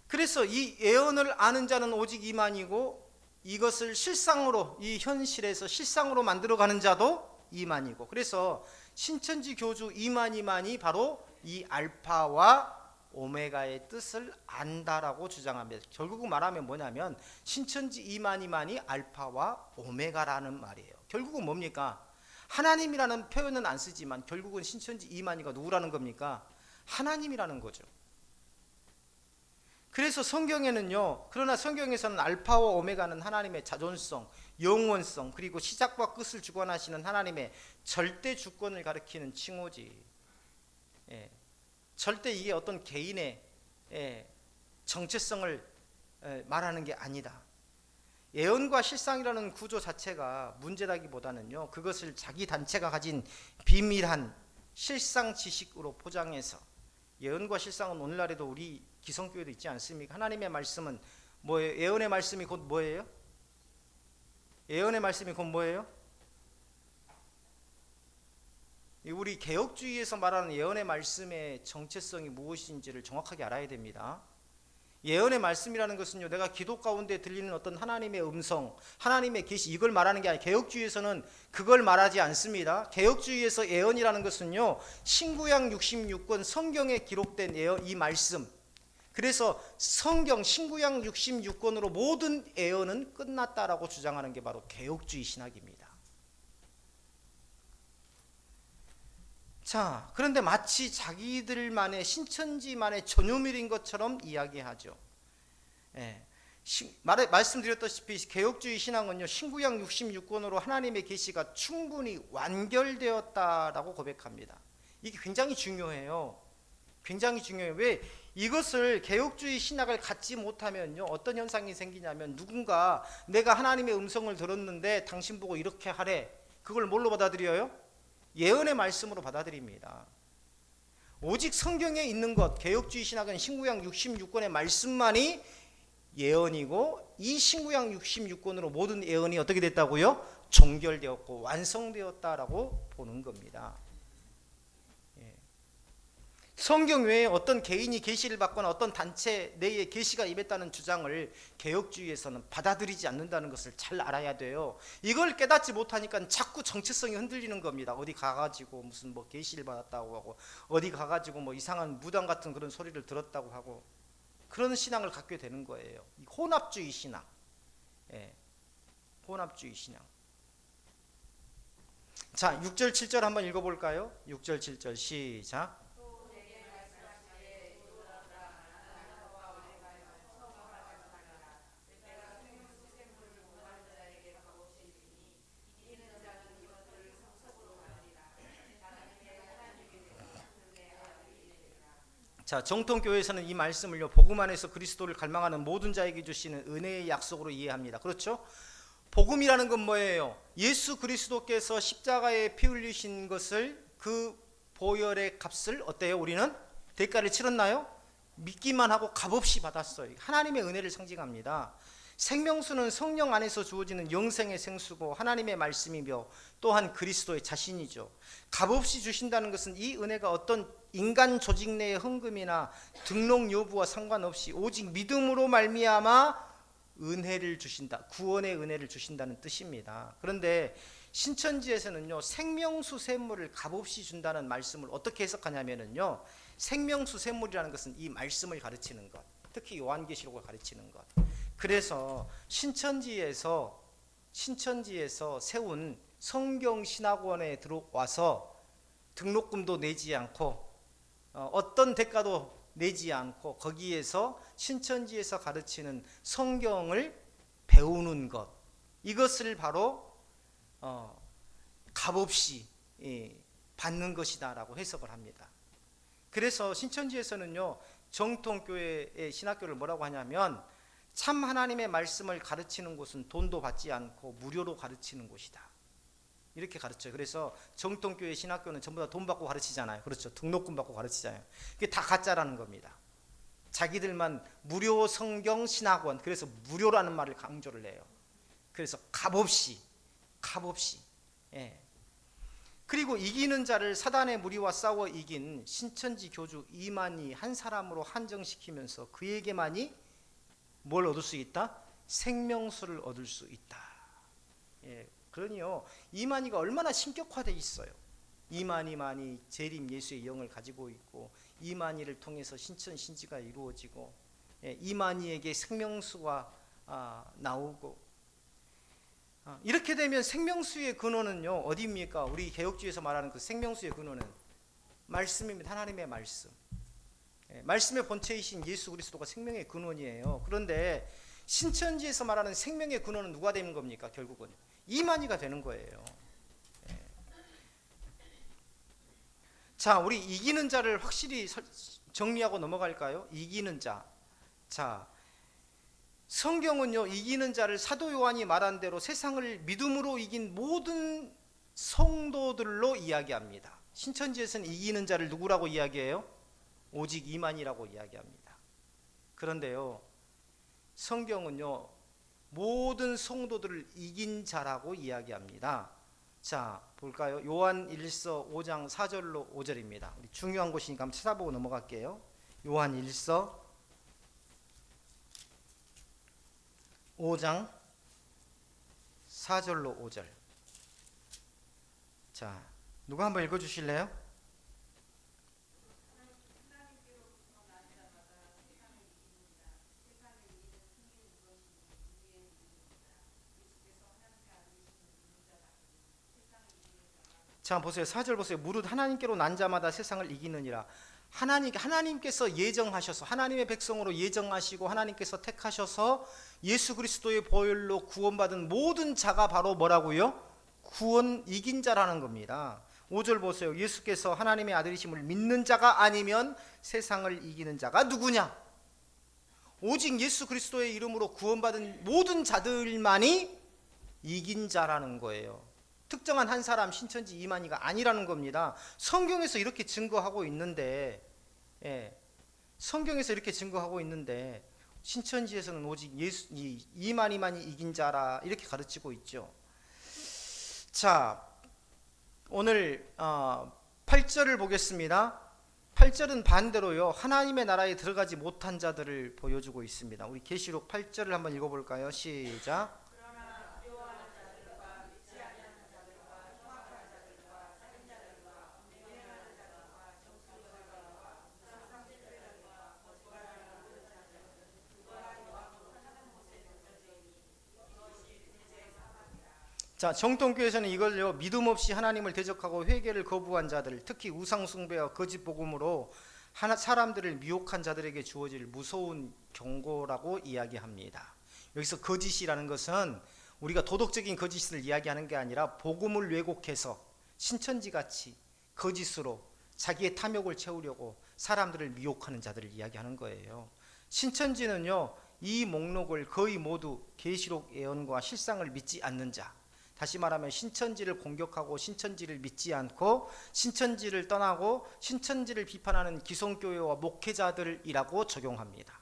그래서 이 예언을 아는 자는 오직 이만이고, 이것을 실상으로, 이 현실에서 실상으로 만들어가는 자도 이만이고, 그래서 신천지 교주 이만희만이 바로 이 알파와 오메가의 뜻을 안다라고 주장합니다. 결국 말하면 뭐냐면 신천지 이만희만이 알파와 오메가라는 말이에요. 결국은 뭡니까? 하나님이라는 표현은 안 쓰지만 결국은 신천지 이만희가 누구라는 겁니까? 하나님이라는 거죠. 그래서 성경에는요, 그러나 성경에서는 알파와 오메가는 하나님의 자존성, 영원성, 그리고 시작과 끝을 주관하시는 하나님의 절대 주권을 가리키는 칭호지. 절대 이게 어떤 개인의 정체성을 말하는 게 아니다. 예언과 실상이라는 구조 자체가 문제라기보다는요, 그것을 자기 단체가 가진 비밀한 실상 지식으로 포장해서, 예언과 실상은 오늘날에도 우리 기성교회도 있지 않습니까? 하나님의 말씀은 뭐예요? 예언의 말씀이 곧 뭐예요? 예언의 말씀이 곧 뭐예요? 우리 개혁주의에서 말하는 예언의 말씀의 정체성이 무엇인지를 정확하게 알아야 됩니다. 예언의 말씀이라는 것은요, 내가 기도 가운데 들리는 어떤 하나님의 음성, 하나님의 계시, 이걸 말하는 게 아니라, 개혁주의에서는 그걸 말하지 않습니다. 개혁주의에서 예언이라는 것은요, 신구약 66권 성경에 기록된 예언, 이 말씀, 그래서 성경 신구약 66권으로 모든 예언은 끝났다라고 주장하는 게 바로 개혁주의 신학입니다. 자, 그런데 마치 자기들만의 신천지만의 전유물인 것처럼 이야기하죠. 말씀드렸다시피 개혁주의 신앙은요, 신구약 66권으로 하나님의 계시가 충분히 완결되었다라고 고백합니다. 이게 굉장히 중요해요. 굉장히 중요해요. 왜? 이것을 개혁주의 신학을 갖지 못하면요, 어떤 현상이 생기냐면, 누군가 내가 하나님의 음성을 들었는데 당신 보고 이렇게 하래, 그걸 뭘로 받아들여요? 예언의 말씀으로 받아들입니다. 오직 성경에 있는 것, 개혁주의 신학은 신구약 66권의 말씀만이 예언이고, 이 신구약 66권으로 모든 예언이 어떻게 됐다고요? 종결되었고 완성되었다라고 보는 겁니다. 성경 외에 어떤 개인이 계시를 받거나 어떤 단체 내에 계시가 임했다는 주장을 개혁주의에서는 받아들이지 않는다는 것을 잘 알아야 돼요. 이걸 깨닫지 못하니까 자꾸 정체성이 흔들리는 겁니다. 어디 가가지고 무슨 뭐 계시를 받았다고 하고, 어디 가가지고 뭐 이상한 무당 같은 그런 소리를 들었다고 하고, 그런 신앙을 갖게 되는 거예요. 혼합주의 신앙. 혼합주의 신앙. 자, 6절 7절 한번 읽어볼까요? 6절 7절 시작. 자, 정통교회에서는 이 말씀을요, 복음 안에서 그리스도를 갈망하는 모든 자에게 주시는 은혜의 약속으로 이해합니다. 그렇죠? 복음이라는 건 뭐예요? 예수 그리스도께서 십자가에 피 흘리신 것을, 그 보혈의 값을 어때요? 우리는 대가를 치렀나요? 믿기만 하고 값없이 받았어요. 하나님의 은혜를 상징합니다. 생명수는 성령 안에서 주어지는 영생의 생수고 하나님의 말씀이며 또한 그리스도의 자신이죠. 값없이 주신다는 것은 이 은혜가 어떤 인간 조직 내의 헌금이나 등록 여부와 상관없이 오직 믿음으로 말미암아 은혜를 주신다, 구원의 은혜를 주신다는 뜻입니다. 그런데 신천지에서는요, 생명수 샘물을 값없이 준다는 말씀을 어떻게 해석하냐면요, 생명수 샘물이라는 것은 이 말씀을 가르치는 것, 특히 요한계시록을 가르치는 것. 그래서 신천지에서 세운 성경신학원에 들어와서 등록금도 내지 않고 어떤 대가도 내지 않고 거기에서 신천지에서 가르치는 성경을 배우는 것, 이것을 바로 값없이 받는 것이다라고 해석을 합니다. 그래서 신천지에서는요, 정통교회의 신학교를 뭐라고 하냐면, 참 하나님의 말씀을 가르치는 곳은 돈도 받지 않고 무료로 가르치는 곳이다, 이렇게 가르쳐요. 그래서 정통교회 신학교는 전부 다 돈 받고 가르치잖아요. 그렇죠? 등록금 받고 가르치잖아요. 이게 다 가짜라는 겁니다. 자기들만 무료 성경 신학원, 그래서 무료라는 말을 강조를 해요. 그래서 값없이. 예. 그리고 이기는 자를 사단의 무리와 싸워 이긴 신천지 교주 이만희 한 사람으로 한정시키면서 그에게만이 뭘 얻을 수 있다? 생명수를 얻을 수 있다. 예. 그러니요, 이만희가 얼마나 신격화되어 있어요. 이만희만이 재림 예수의 영을 가지고 있고, 이만희를 통해서 신천 신지가 이루어지고, 예, 이만희에게 생명수가 나오고, 이렇게 되면 생명수의 근원은요 어디입니까? 우리 개혁주의에서 말하는 그 생명수의 근원은 말씀입니다. 하나님의 말씀. 예, 말씀의 본체이신 예수 그리스도가 생명의 근원이에요. 그런데 신천지에서 말하는 생명의 근원은 누가 되는 겁니까? 결국은 이만희가 되는 거예요. 예. 자, 우리 이기는 자를 확실히 정리하고 넘어갈까요? 이기는 자. 자, 성경은요 이기는 자를 사도 요한이 말한 대로 세상을 믿음으로 이긴 모든 성도들로 이야기합니다. 신천지에서는 이기는 자를 누구라고 이야기해요? 오직 이만희라고 이야기합니다. 그런데요 성경은요 모든 성도들을 이긴 자라고 이야기합니다. 자, 볼까요? 요한 1서 5장 4절로 5절입니다. 우리 중요한 곳이니까 한번 찾아보고 넘어갈게요. 요한 1서 5장 4절로 5절. 자, 누가 한번 읽어 주실래요? 자, 보세요. 4절 보세요. 무릇 하나님께로 난 자마다 세상을 이기느니라. 하나님께서 예정하셔서, 하나님의 백성으로 예정하시고 하나님께서 택하셔서 예수 그리스도의 보혈로 구원받은 모든 자가 바로 뭐라고요? 구원 이긴 자라는 겁니다. 5절 보세요. 예수께서 하나님의 아들이심을 믿는 자가 아니면 세상을 이기는 자가 누구냐? 오직 예수 그리스도의 이름으로 구원받은 모든 자들만이 이긴 자라는 거예요. 특정한 한 사람, 신천지 이만희가 아니라는 겁니다. 성경에서 이렇게 증거하고 있는데, 예, 성경에서 이렇게 증거하고 있는데 신천지에서는 오직 이만희만이 이긴 자라 이렇게 가르치고 있죠. 자, 오늘 8절을 보겠습니다. 8절은 반대로요 하나님의 나라에 들어가지 못한 자들을 보여주고 있습니다. 우리 계시록 8절을 한번 읽어볼까요? 시작. 자, 정통교회에서는 이걸요 믿음 없이 하나님을 대적하고 회개를 거부한 자들, 특히 우상 숭배와 거짓 복음으로 사람들을 미혹한 자들에게 주어질 무서운 경고라고 이야기합니다. 여기서 거짓이라는 것은 우리가 도덕적인 거짓을 이야기하는 게 아니라 복음을 왜곡해서 신천지같이 거짓으로 자기의 탐욕을 채우려고 사람들을 미혹하는 자들을 이야기하는 거예요. 신천지는요 이 목록을 거의 모두 계시록 예언과 실상을 믿지 않는 자, 다시 말하면 신천지를 공격하고 신천지를 믿지 않고 신천지를 떠나고 신천지를 비판하는 기성교회와 목회자들이라고 적용합니다.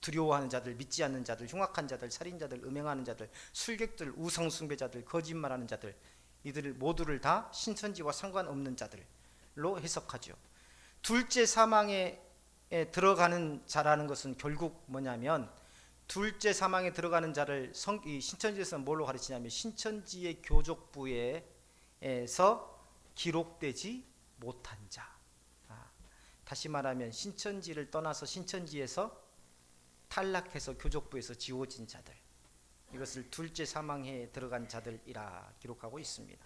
두려워하는 자들, 믿지 않는 자들, 흉악한 자들, 살인자들, 음행하는 자들, 술객들, 우상숭배자들, 거짓말하는 자들, 이들을 모두를 다 신천지와 상관없는 자들로 해석하죠. 둘째 사망에 들어가는 자라는 것은 결국 뭐냐면, 둘째 사망에 들어가는 자를 신천지에서는 뭘로 가르치냐면 신천지의 교족부에서 기록되지 못한 자. 다시 말하면 신천지를 떠나서 신천지에서 탈락해서 교족부에서 지워진 자들, 이것을 둘째 사망에 들어간 자들이라 기록하고 있습니다.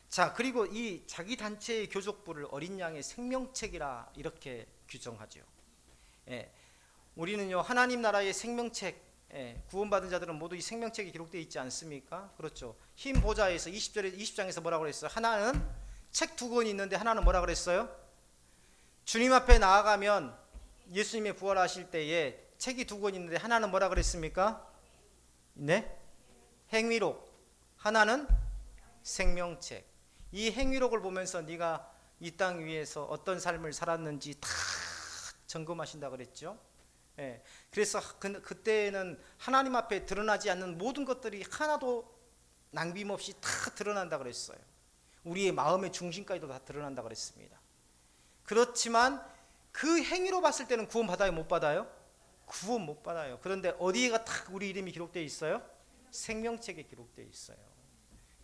자, 그리고 이 자기 단체의 교족부를 어린 양의 생명책이라 이렇게 규정하죠. 예. 우리는요 하나님 나라의 생명책, 구원받은 자들은 모두 이 생명책에 기록되어 있지 않습니까? 그렇죠. 흰 보좌에서 20장에서 뭐라고 그랬어요? 하나는 책 2권이 있는데 하나는 뭐라고 그랬어요? 주님 앞에 나아가면 예수님의 부활하실 때에 책이 2권이 있는데 하나는 뭐라고 그랬습니까? 네? 행위록, 하나는 생명책. 이 행위록을 보면서 네가 이 땅 위에서 어떤 삶을 살았는지 다 점검하신다 그랬죠. 예. 그래서 그때는 하나님 앞에 드러나지 않는 모든 것들이 하나도 낭비없이 다 드러난다 그랬어요. 우리의 마음의 중심까지도 다 드러난다 그랬습니다. 그렇지만 그 행위로 봤을 때는 구원 받아요, 못 받아요? 구원 못 받아요. 그런데 어디에가 딱 우리 이름이 기록되어 있어요? 생명책에 기록되어 있어요.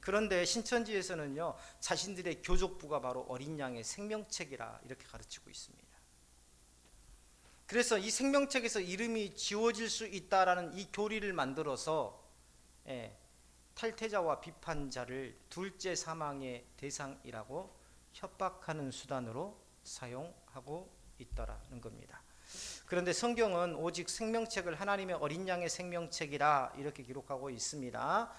그런데 신천지에서는요, 자신들의 교족부가 바로 어린 양의 생명책이라 이렇게 가르치고 있습니다. 그래서 이 생명책에서 이름이 지워질 수 있다라는 이 교리를 만들어서 탈퇴자와 비판자를 둘째 사망의 대상이라고 협박하는 수단으로 사용하고 있다라는 겁니다. 그런데 성경은 오직 생명책을 하나님의 어린 양의 생명책이라 이렇게 기록하고 있습니다.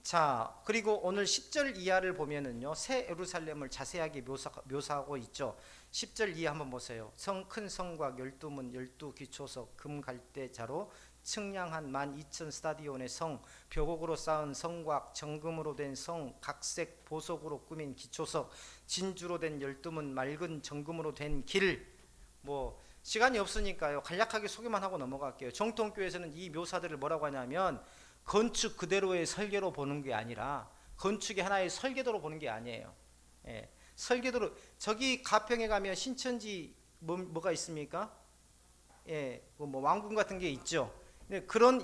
자, 그리고 오늘 10절 이하를 보면은요, 새 예루살렘을 자세하게 묘사하고 있죠. 10절 이하 한번 보세요. 큰 성곽 12문 12기초석 금갈대자로 측량한 12,000 스타디온의 성, 벼곡으로 쌓은 성곽, 정금으로 된 성, 각색 보석으로 꾸민 기초석, 진주로 된 12문, 맑은 정금으로 된 길. 뭐 시간이 없으니까요, 간략하게 소개만 하고 넘어갈게요. 정통교회에서는 이 묘사들을 뭐라고 하냐면 건축 그대로의 설계로 보는 게 아니라 건축의 하나의 설계도로 보는 게 아니에요. 설계도로, 저기 가평에 가면 신천지 뭐가 있습니까? 뭐 왕궁 같은 게 있죠.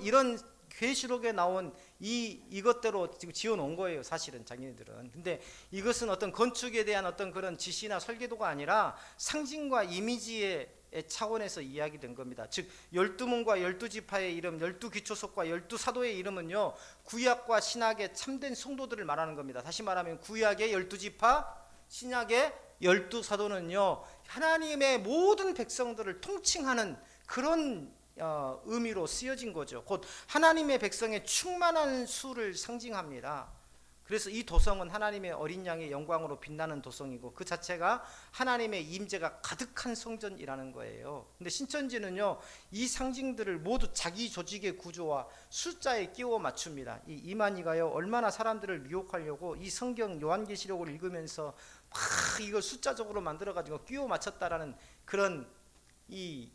이런 계시록에 나온 이것대로 지금 지어 놓은 거예요, 사실은 자기네들은. 근데 이것은 어떤 건축에 대한 어떤 그런 지시나 설계도가 아니라 상징과 이미지의 차원에서 이야기된 겁니다. 즉 12문과 12지파의 이름, 12기초석과 12사도의 이름은요, 구약과 신약의 참된 성도들을 말하는 겁니다. 다시 말하면 구약의 12지파, 신약의 12사도는요, 하나님의 모든 백성들을 통칭하는 그런 의미로 쓰여진 거죠. 곧 하나님의 백성의 충만한 수를 상징합니다. 그래서 이 도성은 하나님의 어린 양의 영광으로 빛나는 도성이고 그 자체가 하나님의 임재가 가득한 성전이라는 거예요. 근데 신천지는요, 이 상징들을 모두 자기 조직의 구조와 숫자에 끼워 맞춥니다. 이 이만희가요, 얼마나 사람들을 미혹하려고 이 성경 요한계시록을 읽으면서 막 이걸 숫자적으로 만들어 가지고 끼워 맞췄다라는 그런 이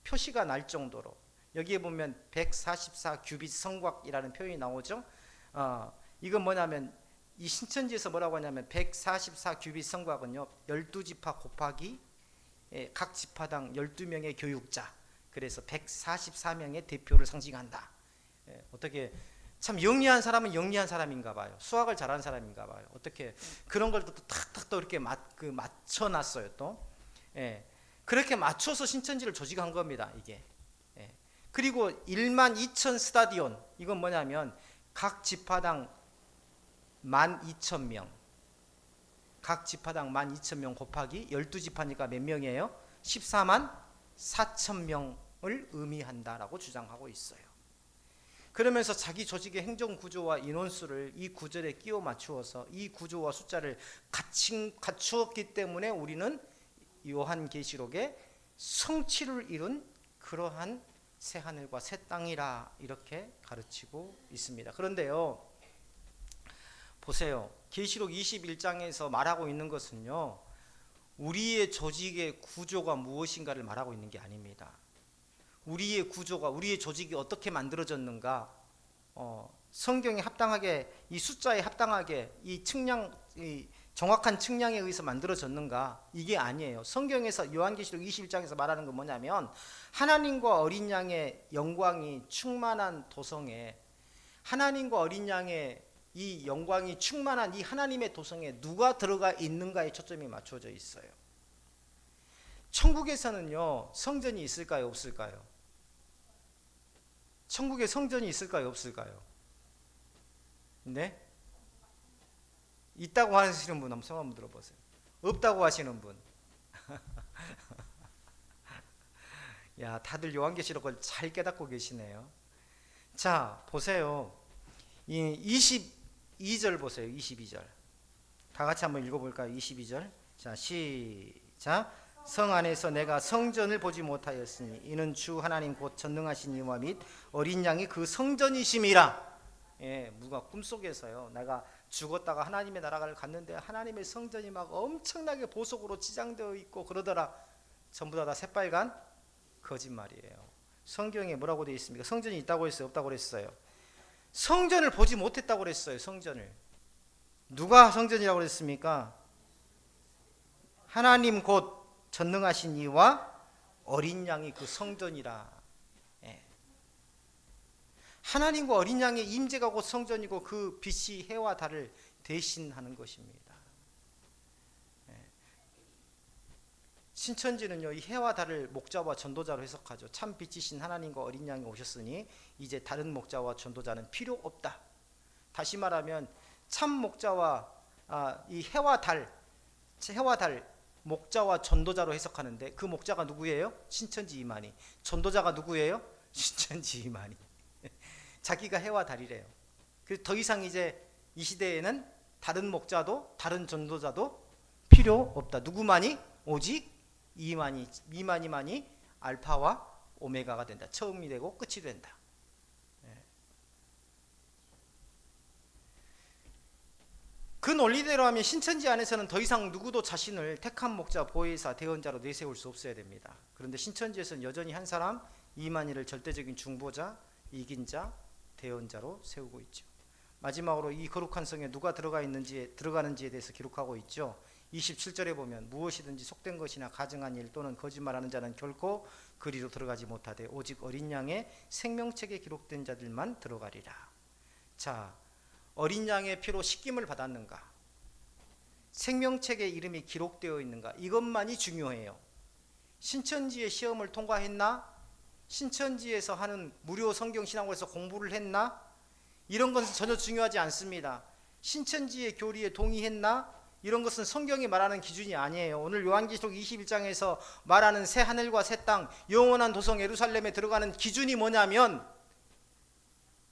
표시가 날 정도로, 여기에 보면 144 규빗 성곽이라는 표현이 나오죠. 이건 뭐냐면 이 신천지에서 뭐라고 하냐면 144 규빗 성곽은요, 12지파 곱하기 각 지파당 12명의 교육자, 그래서 144명의 대표를 상징한다. 어떻게 참 영리한 사람은 영리한 사람인가 봐요. 수학을 잘하는 사람인가 봐요. 어떻게 그런 걸 또 탁탁 또 이렇게 맞춰놨어요. 또 그렇게 맞춰서 신천지를 조직한 겁니다, 이게. 그리고 12,000 스타디온, 이건 뭐냐면 각 지파당 12,000명, 각 지파당 12,000명 곱하기 12지파니까 몇 명이에요? 14만 4천명을 의미한다라고 주장하고 있어요. 그러면서 자기 조직의 행정구조와 인원수를 이 구절에 끼워 맞추어서 이 구조와 숫자를 갖추었기 때문에 우리는 요한계시록에 성취를 이룬 그러한 새하늘과 새 땅이라 이렇게 가르치고 있습니다. 그런데요, 보세요. 계시록 21장에서 말하고 있는 것은요, 우리의 조직의 구조가 무엇인가를 말하고 있는 게 아닙니다. 우리의 구조가, 우리의 조직이 어떻게 만들어졌는가, 성경에 합당하게, 이 숫자에 합당하게 이 정확한 측량에 의해서 만들어졌는가, 이게 아니에요. 성경에서 요한계시록 21장에서 말하는 건 뭐냐면 하나님과 어린 양의 영광이 충만한 도성에, 하나님과 어린 양의 이 영광이 충만한 이 하나님의 도성에 누가 들어가 있는가에 초점이 맞춰져 있어요. 천국에서는요, 성전이 있을까요, 없을까요? 천국에 성전이 있을까요, 없을까요? 네? 있다고 하시는 분 한번 손 한번 들어보세요. 없다고 하시는 분. 야, 다들 요한계시록을 잘 깨닫고 계시네요. 자, 보세요. 이 22절 보세요. 22절. 다 같이 한번 읽어볼까요? 22절. 자, 시작. 성 안에서 내가 성전을 보지 못하였으니 이는 주 하나님 곧 전능하신 이와 및 어린 양이 그 성전이심이라. 누가 꿈속에서요, 내가 죽었다가 하나님의 나라를 갔는데 하나님의 성전이 막 엄청나게 보석으로 치장되어 있고 그러더라. 전부 다 새빨간 거짓말이에요. 성경에 뭐라고 되어 있습니까? 성전이 있다고 했어요? 없다고 그랬어요? 성전을 보지 못했다고 그랬어요. 성전을. 누가 성전이라고 그랬습니까? 하나님 곧 전능하신 이와 어린 양이 그 성전이라. 예. 하나님과 어린 양의 임재가 곧 성전이고 그 빛이 해와 달을 대신하는 것입니다. 예. 신천지는요, 이 해와 달을 목자와 전도자로 해석하죠. 참 빛이신 하나님과 어린 양이 오셨으니 이제 다른 목자와 전도자는 필요 없다. 다시 말하면 참 목자와 이 해와 달 목자와 전도자로 해석하는데 그 목자가 누구예요? 신천지 이만희. 전도자가 누구예요? 신천지 이만희. 자기가 해와 달이래요. 그래서 더 이상 이제 이 시대에는 다른 목자도 다른 전도자도 필요 없다. 누구만이? 오직 이만희만이 알파와 오메가가 된다. 처음이 되고 끝이 된다. 그 논리대로 하면 신천지 안에서는 더 이상 누구도 자신을 택한 목자, 보혜사, 대언자로 내세울 수 없어야 됩니다. 그런데 신천지에서는 여전히 한 사람 이만희를 절대적인 중보자, 이긴 자, 대언자로 세우고 있죠. 마지막으로 이 거룩한 성에 누가 들어가는지에 대해서 기록하고 있죠. 27절에 보면 무엇이든지 속된 것이나 가증한 일 또는 거짓말하는 자는 결코 그리로 들어가지 못하되 오직 어린 양의 생명책에 기록된 자들만 들어가리라. 자, 어린 양의 피로 씻김을 받았는가? 생명책에 이름이 기록되어 있는가? 이것만이 중요해요. 신천지의 시험을 통과했나? 신천지에서 하는 무료 성경 신학원에서 공부를 했나? 이런 것은 전혀 중요하지 않습니다. 신천지의 교리에 동의했나? 이런 것은 성경이 말하는 기준이 아니에요. 오늘 요한계시록 21장에서 말하는 새 하늘과 새 땅, 영원한 도성 예루살렘에 들어가는 기준이 뭐냐면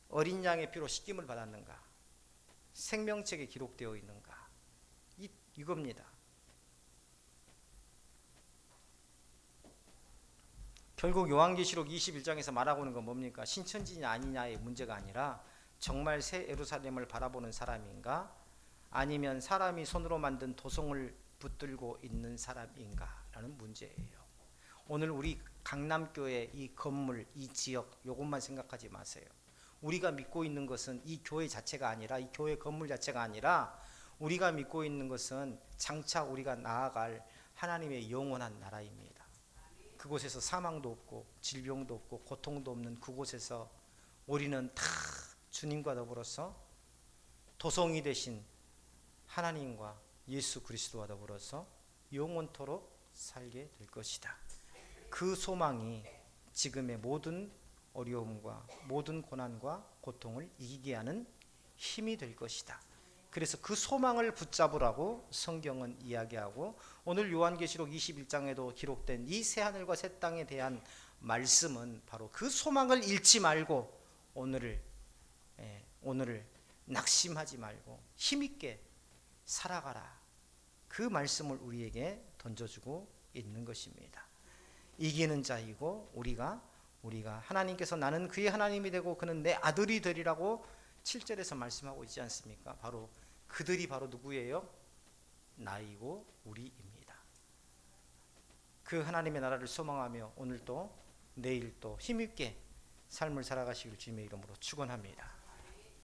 어린 양의 피로 씻김을 받았는가? 생명책에 기록되어 있는가? 이겁니다. 결국 요한계시록 21장에서 말하고 있는 건 뭡니까? 신천지냐 아니냐의 문제가 아니라 정말 새 예루살렘을 바라보는 사람인가? 아니면 사람이 손으로 만든 도성을 붙들고 있는 사람인가? 라는 문제예요. 오늘 우리 강남교회 이 건물, 이 지역 요것만 생각하지 마세요. 우리가 믿고 있는 것은 이 교회 자체가 아니라 이 교회 건물 자체가 아니라 우리가 믿고 있는 것은 장차 우리가 나아갈 하나님의 영원한 나라입니다. 그곳에서 사망도 없고 질병도 없고 고통도 없는 그곳에서 우리는 다 주님과 더불어서 도성이 되신 하나님과 예수 그리스도와 더불어서 영원토록 살게 될 것이다. 그 소망이 지금의 모든 어려움과 모든 고난과 고통을 이기게 하는 힘이 될 것이다. 그래서 그 소망을 붙잡으라고 성경은 이야기하고 오늘 요한계시록 21장에도 기록된 이 새하늘과 새 땅에 대한 말씀은 바로 그 소망을 잃지 말고 오늘을 낙심하지 말고 힘있게 살아가라. 그 말씀을 우리에게 던져주고 있는 것입니다. 이기는 자이고 우리가 하나님께서 나는 그의 하나님이 되고 그는 내 아들이 되리라고 7절에서 말씀하고 있지 않습니까? 바로 그들이 바로 누구예요? 나이고 우리입니다. 그 하나님의 나라를 소망하며 오늘도 내일도 힘있게 삶을 살아가시길 주님의 이름으로 축원합니다.